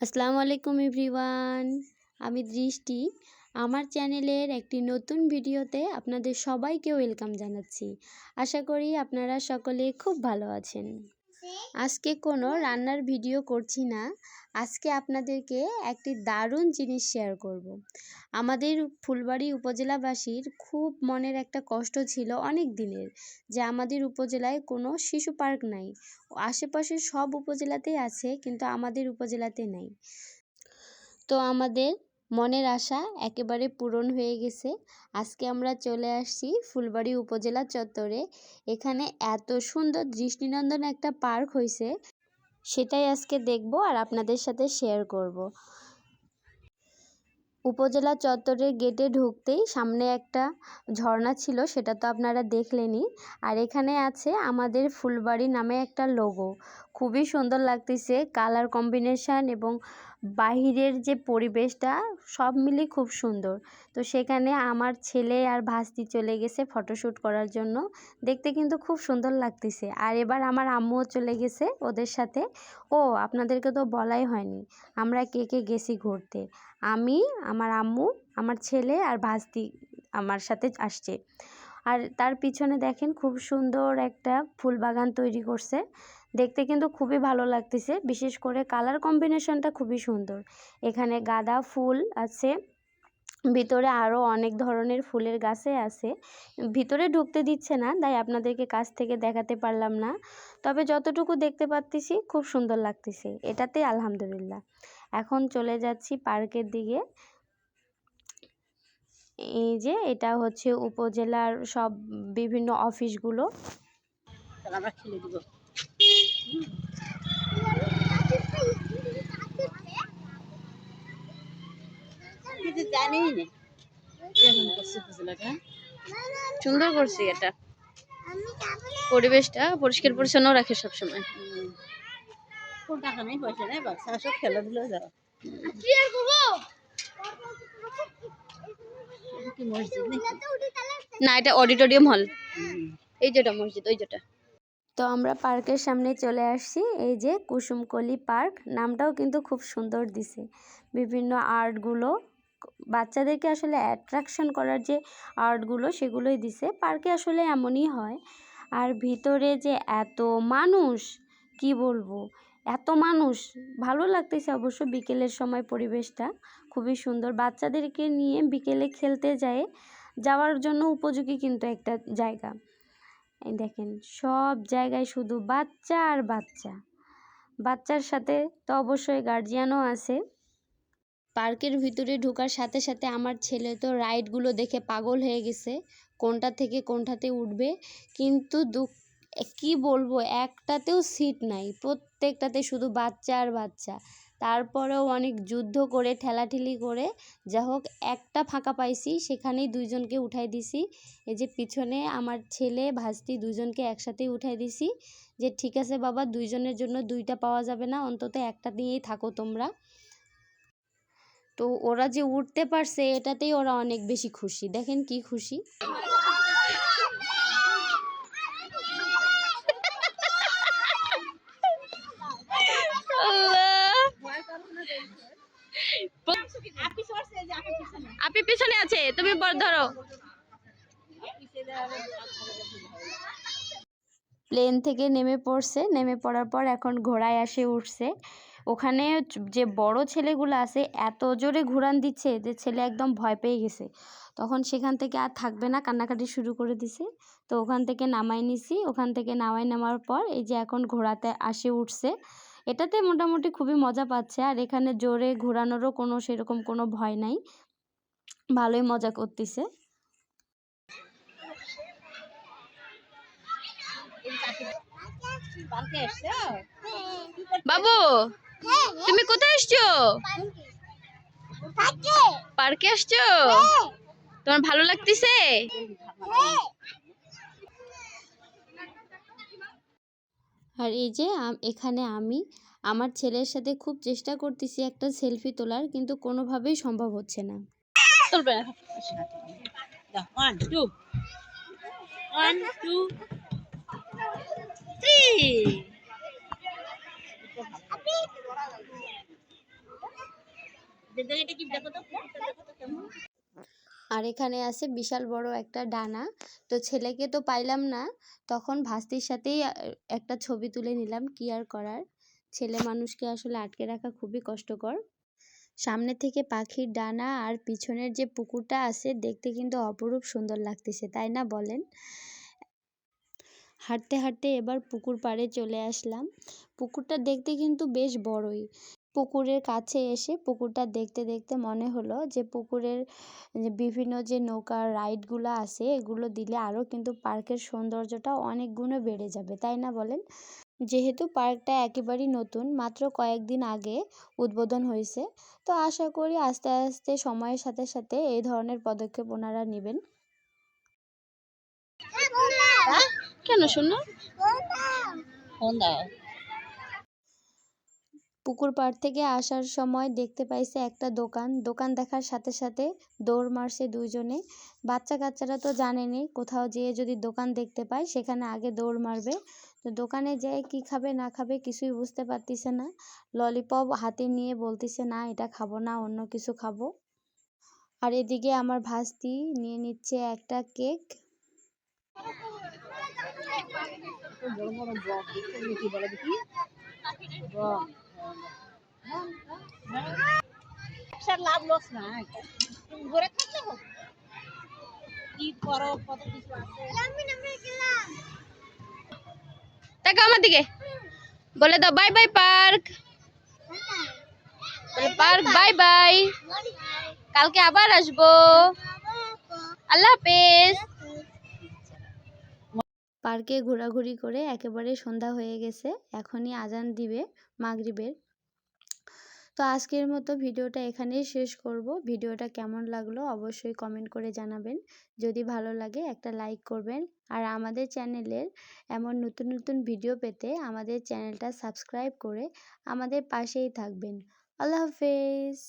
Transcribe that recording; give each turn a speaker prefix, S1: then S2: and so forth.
S1: আসসালামু আলাইকুম এভরিওয়ান। আমি দৃষ্টি। আমার চ্যানেলের একটি নতুন ভিডিওতে আপনাদের সবাইকে ওয়েলকাম জানাচ্ছি। আশা করি আপনারা সকলে খুব ভালো আছেন। আজকে কোনো রান্নার ভিডিও করছি না। আজকে আপনাদেরকে একটি দারুণ জিনিস শেয়ার করব। আমাদের ফুলবাড়ী উপজেলাবাসীর খুব মনের একটা কষ্ট ছিল অনেক দিনের, যে আমাদের উপজেলায় কোনো শিশু পার্ক নাই। আশেপাশের সব উপজেলাতেই আছে, কিন্তু আমাদের উপজেলাতে নেই। তো আমাদের মনের আশা একেবারে পূরণ হয়ে গেছে। আজকে আমরা চলে আসছি ফুলবাড়ী উপজেলা চত্বরে। এখানে এত সুন্দর দৃষ্টিনন্দন একটা পার্ক হয়েছে, সেটাই আজকে দেখব আর আপনাদের সাথে শেয়ার করব। উপজেলা চত্বরের গেটে ঢুকতেই সামনে একটা ঝর্ণা ছিল, সেটা তো আপনারা দেখলেনই। আর এখানে আছে আমাদের ফুলবাড়ি নামে একটা লোগো। খুবই সুন্দর লাগতেছে কালার কম্বিনেশন এবং বাহিরের যে পরিবেশটা সব মিলে খুব সুন্দর। তো সেখানে আমার ছেলে আর ভাস্তি চলে গেছে ফটোশ্যুট করার জন্য। দেখতে কিন্তু খুব সুন্দর লাগতেছে। আর এবার আমার আম্মুও চলে গেছে ওদের সাথে। ও আপনাদেরকে তো বলাই হয়নি, আমরা কে কে গেছি ঘুরতে। আমি, আমার আম্মু, আমার ছেলে আর ভাস্তি আমার সাথে আসছে। আর তার পিছনে দেখেন খুব সুন্দর একটা ফুল বাগান তৈরি করছে। দেখতে কিন্তু খুবই ভালো লাগতেছে, বিশেষ করে কালার কম্বিনেশনটা খুবই সুন্দর। এখানে গাঁদা ফুল আছে, ভিতরে আরও অনেক ধরনের ফুলের গাছে আছে। ভিতরে ঢুকতে দিচ্ছে না, তাই আপনাদেরকে কাছ থেকে দেখাতে পারলাম না। তবে যতটুকু দেখতে পাচ্ছি খুব সুন্দর লাগতেছে, এটাতে আলহামদুলিল্লাহ। এখন চলে যাচ্ছি পার্কের দিকে। এই যে এটা হচ্ছে উপজেলার সব বিভিন্ন অফিসগুলো।
S2: আমরা খেলে দিব। জানি না সুন্দর করছি, এটা পরিবেশটা পরিষ্কার পরিচ্ছন্ন রাখে সবসময়। টাকা নেই, পয়সা নেই, বাচ্চা সব খেলাধুলা যাও। না, এটা অডিটোরিয়াম হল। এই যেটা মসজিদ, ওই যেটা।
S1: তো আমরা পার্কের সামনে চলে আসছি। এই যে কুসুমকলি পার্ক, নামটাও কিন্তু খুব সুন্দর দিছে। বিভিন্ন আর্টগুলো বাচ্চাদেরকে আসলে অ্যাট্রাকশন করার যে আর্টগুলো সেগুলোই দিছে। পার্কে আসলে এমনই হয়। আর ভিতরে যে এত মানুষ, কি বলবো, এত মানুষ ভালো লাগতেছে। অবশ্য বিকেলের সময় পরিবেশটা খুবই সুন্দর। বাচ্চাদেরকে নিয়ে বিকেলে খেলতে যাওয়ার জন্য উপযোগী কিন্তু একটা জায়গা। এই দেখেন সব জায়গায় শুধু বাচ্চা আর বাচ্চা। বাচ্চার সাথে তো অবশ্যই গার্জিয়ানও আছে। পার্কের ভিতরে ঢোকার সাথে সাথে আমার ছেলে তো রাইডগুলো দেখে পাগল হয়ে গেছে, কোনটা থেকে কোনটাতে উঠবে। কিন্তু কি বলবো, একটাতেও সিট নাই, প্রত্যেকটাতে শুধু বাচ্চা আর বাচ্চা। তারপরেও অনেক যুদ্ধ করে ঠেলাঠেলি করে যা হোক একটা ফাঁকা পাইছি, সেখানেই দুইজনকে উঠাই দিছি। এই যে পিছনে আমার ছেলে ভাস্তি দুইজনকে একসাথেই উঠাই দিছি, যে ঠিক আছে বাবা, দুইজনের জন্য দুইটা পাওয়া যাবে না, অন্তত একটা নিয়েই থাকো তোমরা। তো ওরা যে উঠতে পারছে এটাতেই ওরা অনেক বেশি খুশি। দেখেন কি খুশি।
S2: আপনি পিছনে আছে, তুমি ধরো।
S1: প্লেন থেকে নেমে পড়ছে, নেমে পড়ার পর এখন ঘোড়ায় আসে উঠছে। ওখানে যে বড় ছেলেগুলো আছে এত জোরে ঘুরান দিচ্ছে যে ছেলে একদম ভয় পেয়ে গেছে। তখন সেখান থেকে আর থাকবে না, কান্নাকাটি শুরু করে দিছে। তো ওখান থেকে নামাই নিছি। ওখান থেকে নামার পর এই যে এখন ঘোড়াতে আসে উঠছে। এটাতে মোটামুটি খুবই মজা পাচ্ছে। আর এখানে জোরে ঘোরানোরও সেরকম কোনো ভয় নাই, ভালোই মজা করতেছে।
S2: বাবু, তুমি কোথায় আসছো? পার্কে আসছো? তোমার ভালো লাগতেছে?
S1: আর এই যে এখানে আমি আমার ছেলের সাথে খুব চেষ্টা করতেছি একটা সেলফি তোলার, কিন্তু কোনোভাবেই সম্ভব হচ্ছে না।
S2: চলবে না। 1 2 1 2 3 এটা কি দেখো তো, এটা দেখো তো কেমন।
S1: আর এখানে আছে বিশাল বড় একটা ডানা। তো ছেলেকে তো পাইলাম না, তখন ভাস্তির সাথেই একটা ছবি তুলে নিলাম, কি আর করার। ছেলে মানুষকে আসলে আটকে রাখা খুবই কষ্টকর। সামনে থেকে পাখির ডানা আর পিছনের যে পুকুরটা আছে দেখতে কিন্তু অপরূপ সুন্দর লাগতেছে, তাই না বলেন? হাঁটতে হাঁটতে এবার পুকুর পাড়ে চলে আসলাম। পুকুরটা দেখতে কিন্তু বেশ বড়ই। পুকুরের কাছে এসে পুকুরটা দেখতে দেখতে মনে হলো যে পুকুরের যে বিভিন্ন যে নৌকার রাইডগুলো আছে এগুলো দিলে আরও কিন্তু পার্কের সৌন্দর্যটা অনেক গুণে বেড়ে যাবে, তাই না বলেন? যেহেতু পার্কটা একেবারেই নতুন, মাত্র কয়েকদিন আগে উদ্বোধন হয়েছে, তো আশা করি আস্তে আস্তে সময়ের সাথে সাথে এই ধরনের পদক্ষেপ ওনারা নেবেন। কেন শোনো?
S2: ফোন দাও।
S1: পুকুর পাড় থেকে আসার সময় দেখতে পাইছে একটা দোকান। দোকান দেখার সাথে সাথে দৌড় মারছে দুইজনে। বাচ্চা কাচ্চারা তো জানেনই, কোথাও যেয়ে যদি দোকান দেখতে পায় সেখানে আগে দৌড় মারবে। তো দোকানে যেয়ে কি খাবে না খাবে কিছুই বুঝতে পারতিছে না। ললিপপ হাতে নিয়ে বলতিছে না এটা খাবো না, অন্য কিছু খাবো। আর এদিকে আমার ভাস্তি নিয়ে নিচ্ছে একটা কেক।
S2: বড় বড় ব্লক দেখতে কি বলে দেখি, ব্লক ব্যবসার লাভ লস নাই, তুমি ঘরে থাকলে হবে, কি করো কত কিছু আছে।
S1: তাকে আমার দিকে বলে দাও বাই বাই পার্ক। বলে পার্ক বাই বাই, কালকে আবার আসবো, আল্লাহ হাফেজ। পার্কে ঘোরাঘুরি করে একেবারে সন্ধ্যা হয়ে গেছে, এখনই আজান দিবে মাগরিবের। তো আজকের মতো ভিডিওটা এখানেই শেষ করব। ভিডিওটা কেমন লাগলো অবশ্যই কমেন্ট করে জানাবেন। যদি ভালো লাগে একটা লাইক করবেন। আর আমাদের চ্যানেলের এমন নতুন নতুন ভিডিও পেতে আমাদের চ্যানেলটা সাবস্ক্রাইব করে আমাদের পাশেই থাকবেন। আল্লাহ হাফেজ।